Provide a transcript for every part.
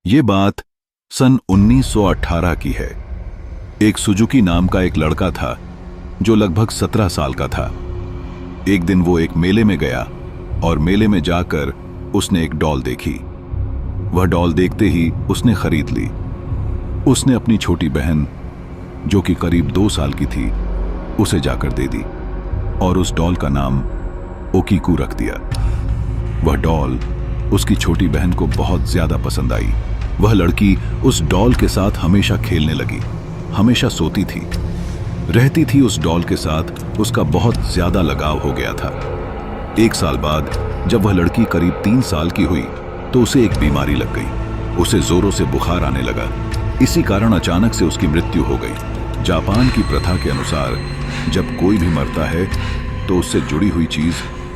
ये बात सन 1918 की है। एक सुजुकी नाम का एक लड़का था जो लगभग 17 साल का था। एक दिन वो एक मेले में गया और मेले में जाकर उसने एक डॉल देखी। वह डॉल देखते ही उसने खरीद ली। उसने अपनी छोटी बहन जो कि करीब 2 साल की थी उसे जाकर दे दी और उस डॉल का नाम ओकीकू रख दिया। वह डॉल उसकी छोटी बहन को बहुत ज्यादा पसंद आई। वह लड़की उस डॉल के साथ हमेशा खेलने लगी, हमेशा सोती थी, रहती थी। उस डॉल के साथ उसका बहुत ज्यादा लगाव हो गया था। 1 साल बाद जब वह लड़की करीब 3 साल की हुई तो उसे एक बीमारी लग गई। उसे जोरों से बुखार आने लगा। इसी कारण अचानक से उसकी मृत्यु हो गई। जापान की प्रथा के अनुसार जब कोई भी मरता है तो उससे जुड़ी हुई चीज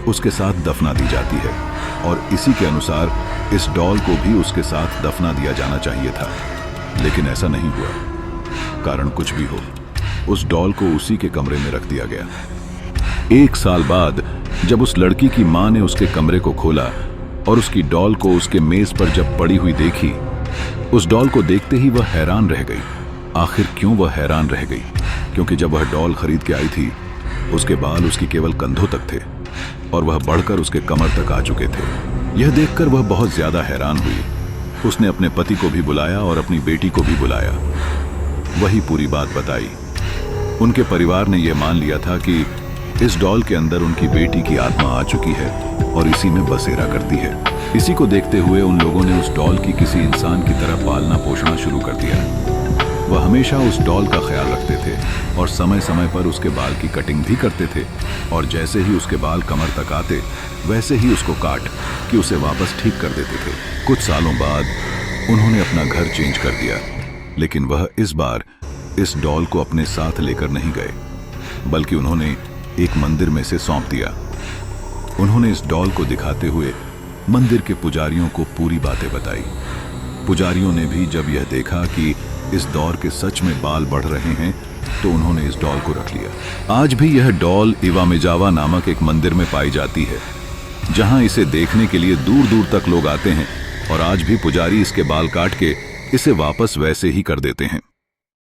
उसके साथ दफना दी जाती है और इसी के अनुसार इस डॉल को भी उसके साथ दफना दिया जाना चाहिए था। लेकिन ऐसा नहीं हुआ। कारण कुछ भी हो, उस डॉल को उसी के कमरे में रख दिया गया। 1 साल बाद जब उस लड़की की मां ने उसके कमरे को खोला और उसकी डॉल को उसके मेज पर जब पड़ी हुई देखी, उस डॉल को देखते ही वह हैरान रह गई। आखिर क्यों वह हैरान रह गई? क्योंकि जब वह डॉल खरीद के आई थी उसके बाल उसकी केवल कंधों तक थे और वह बढ़कर उसके कमर तक आ चुके थे। यह देखकर वह बहुत ज्यादा हैरान हुई। उसने अपने पति को भी बुलाया और अपनी बेटी को भी बुलाया। वही पूरी बात बताई। उनके परिवार ने यह मान लिया था कि इस डॉल के अंदर उनकी बेटी की आत्मा आ चुकी है और इसी में बसेरा करती है। इसी को देखते हुए उन लोगों ने उस डॉल की किसी इंसान की तरह पालना पोषणा शुरू कर दिया। वह हमेशा उस डॉल का ख्याल रखते थे और समय समय पर उसके बाल की कटिंग भी करते थे और जैसे ही उसके बाल कमर तक आते वैसे ही उसको काट कि उसे वापस ठीक कर देते थे। कुछ सालों बाद उन्होंने अपना घर चेंज कर दिया, लेकिन वह इस बार इस डॉल को अपने साथ लेकर नहीं गए, बल्कि उन्होंने एक मंदिर में से सौंप दिया। उन्होंने इस डॉल को दिखाते हुए मंदिर के पुजारियों को पूरी बातें बताई। पुजारियों ने भी जब यह देखा कि इस दौर के सच में बाल बढ़ रहे हैं तो उन्होंने इस डॉल को रख लिया। आज भी यह डॉल इवामेजावा नामक एक मंदिर में पाई जाती है, जहां इसे देखने के लिए दूर दूर तक लोग आते हैं और आज भी पुजारी इसके बाल काट के इसे वापस वैसे ही कर देते हैं।